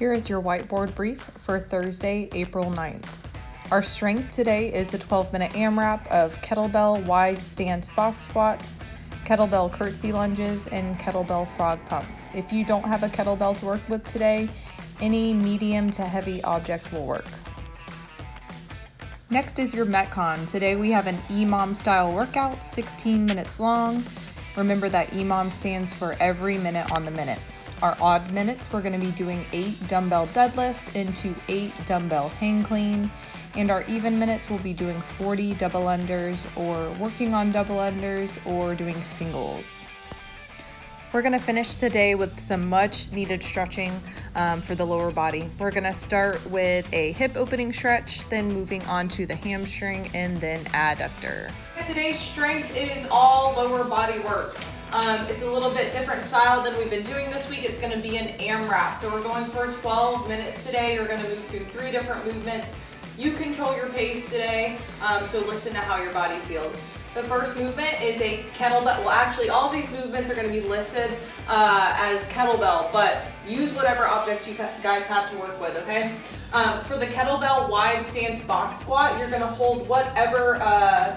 Here is your whiteboard brief for Thursday, April 9th. Our strength today is the 12-minute AMRAP of kettlebell wide stance box squats, kettlebell curtsy lunges, and kettlebell frog pump. If you don't have a kettlebell to work with today, any medium to heavy object will work. Next is your Metcon. Today we have an EMOM style workout, 16 minutes long. Remember that EMOM stands for every minute on the minute. Our odd minutes, we're going to be doing 8 dumbbell deadlifts into 8 dumbbell hang clean. And our even minutes, we'll be doing 40 double unders or working on double unders or doing singles. We're going to finish today with some much needed stretching for the lower body. We're going to start with a hip opening stretch, then moving on to the hamstring and then adductor. Today's strength is all lower body work. It's a little bit different style than we've been doing this week. It's going to be an AMRAP. So we're going for 12 minutes today. You're going to move through 3 different movements. You control your pace today, so listen to how your body feels. The first movement is a kettlebell. Well, actually, all of these movements are going to be listed as kettlebell, but use whatever object you guys have to work with, okay? For the kettlebell wide stance box squat, you're going to hold whatever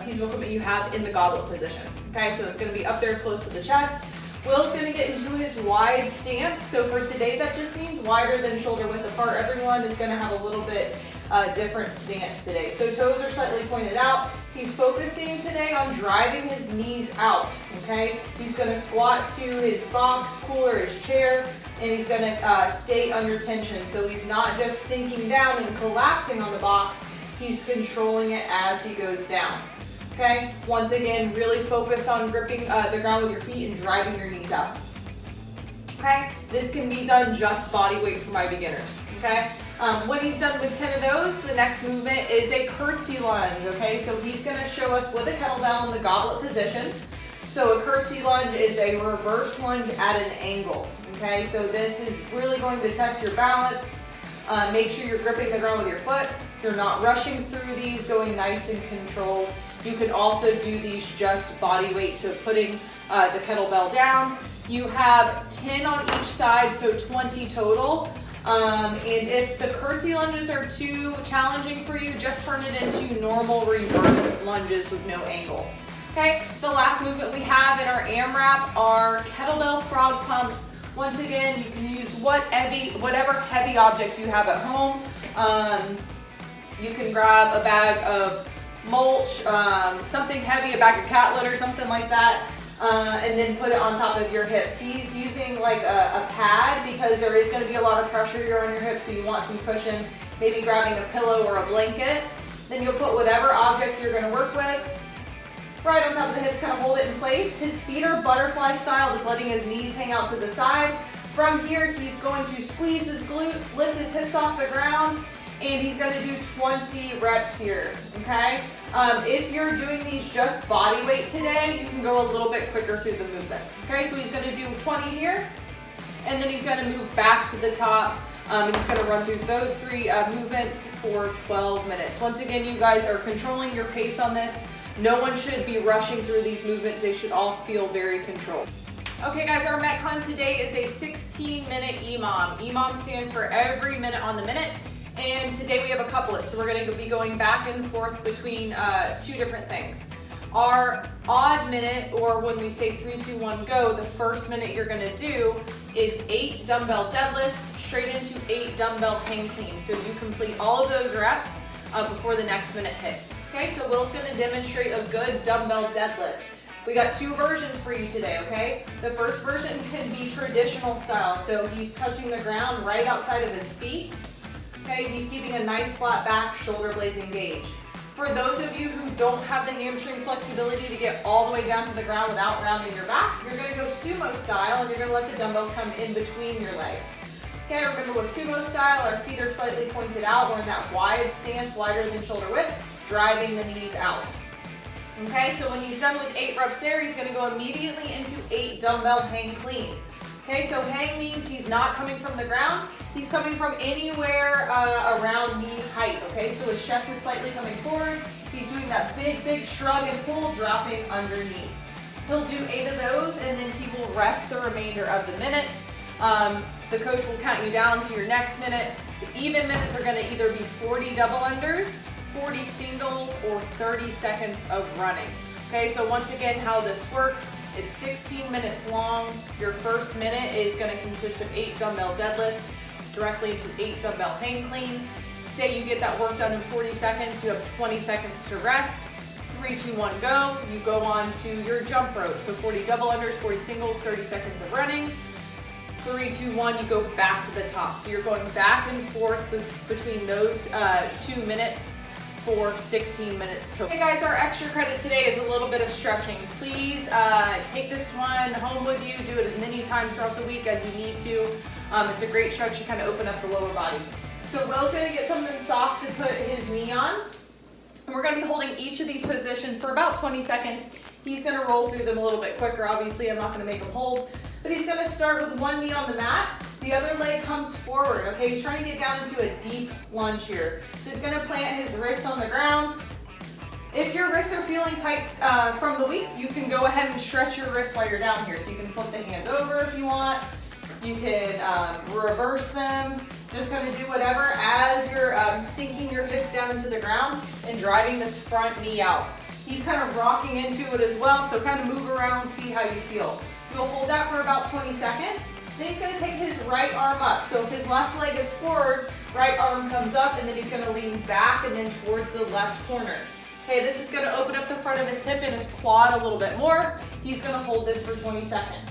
piece of equipment you have in the goblet position, okay? So it's going to be up there close to the chest. Will's going to get into his wide stance. So for today, that just means wider than shoulder width apart. Everyone is going to have a little bit different stance today. So toes are slightly pointed out. He's focusing today on driving his knees out, okay? He's going to squat to his box, cooler, his chair, and he's going to stay under tension. So he's not just sinking down and collapsing on the box. He's controlling it as he goes down. Okay, once again, really focus on gripping the ground with your feet and driving your knees out. Okay, this can be done just body weight for my beginners. Okay, when he's done with 10 of those, the next movement is a curtsy lunge. Okay, so he's going to show us with a kettlebell in the goblet position. So a curtsy lunge is a reverse lunge at an angle. Okay, so this is really going to test your balance. Make sure you're gripping the ground with your foot. You're not rushing through these, going nice and controlled. You can also do these just body weight, so putting the kettlebell down. You have 10 on each side, so 20 total. And if the curtsy lunges are too challenging for you, just turn it into normal reverse lunges with no angle. Okay, the last movement we have in our AMRAP are kettlebell frog pumps. Once again, you can use whatever heavy object you have at home. You can grab a bag of mulch, something heavy, a bag of cat litter, something like that, and then put it on top of your hips. He's using like a pad because there is going to be a lot of pressure here on your hips, so you want some cushion, maybe grabbing a pillow or a blanket. Then you'll put whatever object you're going to work with right on top of the hips, kind of hold it in place. His feet are butterfly style, just letting his knees hang out to the side. From here, he's going to squeeze his glutes, lift his hips off the ground, and he's going to do 20 reps here, okay? If you're doing these just body weight today, you can go a little bit quicker through the movement. Okay, so he's going to do 20 here, and then he's going to move back to the top, and he's going to run through those 3 movements for 12 minutes. Once again, you guys are controlling your pace on this. No one should be rushing through these movements. They should all feel very controlled. Okay guys, our Metcon today is a 16-minute EMOM. EMOM stands for every minute on the minute. And today we have a couplet, so we're going to be going back and forth between 2 different things. Our odd minute, or when we say 3, 2, 1, go, the first minute you're going to do is 8 dumbbell deadlifts straight into 8 dumbbell hang clean. So you complete all of those reps before the next minute hits. Okay, so Will's going to demonstrate a good dumbbell deadlift. We got 2 versions for you today, okay? The first version can be traditional style, so he's touching the ground right outside of his feet. Okay, he's keeping a nice flat back, shoulder blades engaged. For those of you who don't have the hamstring flexibility to get all the way down to the ground without rounding your back, you're going to go sumo style, and you're going to let the dumbbells come in between your legs. Okay, remember with sumo style, our feet are slightly pointed out. We're in that wide stance, wider than shoulder width, driving the knees out. Okay, so when he's done with 8 reps there, he's going to go immediately into 8 dumbbell hang clean. Okay, so hang means he's not coming from the ground. He's coming from anywhere around knee height, okay? So his chest is slightly coming forward. He's doing that big shrug and pull, dropping underneath. He'll do 8 of those, and then he will rest the remainder of the minute. The coach will count you down to your next minute. The even minutes are going to either be 40 double unders, 40 singles, or 30 seconds of running. Okay, so once again, how this works, it's 16 minutes long. Your first minute is going to consist of 8 dumbbell deadlifts directly into 8 dumbbell hang clean. Say you get that work done in 40 seconds, you have 20 seconds to rest. 3, 2, 1, go. You go on to your jump rope. So 40 double unders, 40 singles, 30 seconds of running. 3, 2, 1, you go back to the top. So you're going back and forth between those 2 minutes for 16 minutes total. Hey guys, our extra credit today is a little bit of stretching. Please take this one home with you. Do it as many times throughout the week as you need to. It's a great stretch to kind of open up the lower body. So Will's gonna get something soft to put his knee on. And we're gonna be holding each of these positions for about 20 seconds. He's gonna roll through them a little bit quicker. Obviously, I'm not gonna make him hold, but he's gonna start with one knee on the mat. The other leg comes forward, okay? He's trying to get down into a deep lunge here. So he's gonna plant his wrists on the ground. If your wrists are feeling tight from the week, you can go ahead and stretch your wrists while you're down here. So you can flip the hands over if you want. You can reverse them. Just gonna do whatever as you're sinking your hips down into the ground and driving this front knee out. He's kind of rocking into it as well, so kind of move around, see how you feel. You'll hold that for about 20 seconds. Then he's gonna take his right arm up. So if his left leg is forward, right arm comes up, and then he's gonna lean back and then towards the left corner. Okay, this is gonna open up the front of his hip and his quad a little bit more. He's gonna hold this for 20 seconds.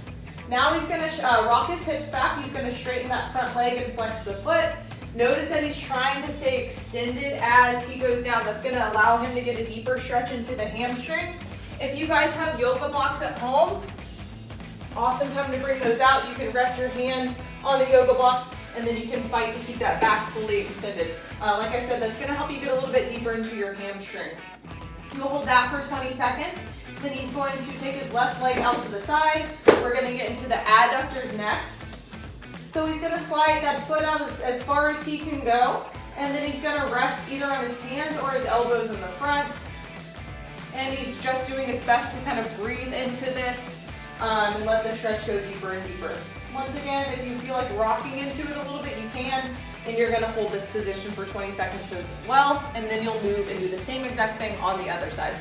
Now he's gonna rock his hips back. He's gonna straighten that front leg and flex the foot. Notice that he's trying to stay extended as he goes down. That's gonna allow him to get a deeper stretch into the hamstring. If you guys have yoga blocks at home, awesome time to bring those out. You can rest your hands on the yoga blocks and then you can fight to keep that back fully extended. Like I said, that's gonna help you get a little bit deeper into your hamstring. You'll hold that for 20 seconds. Then he's going to take his left leg out to the side. We're gonna get into the adductors next. So he's gonna slide that foot out as far as he can go. And then he's gonna rest either on his hands or his elbows in the front. And he's just doing his best to kind of breathe into this and let the stretch go deeper and deeper. Once again, if you feel like rocking into it a little bit, you can. And you're gonna hold this position for 20 seconds as well. And then you'll move and do the same exact thing on the other side.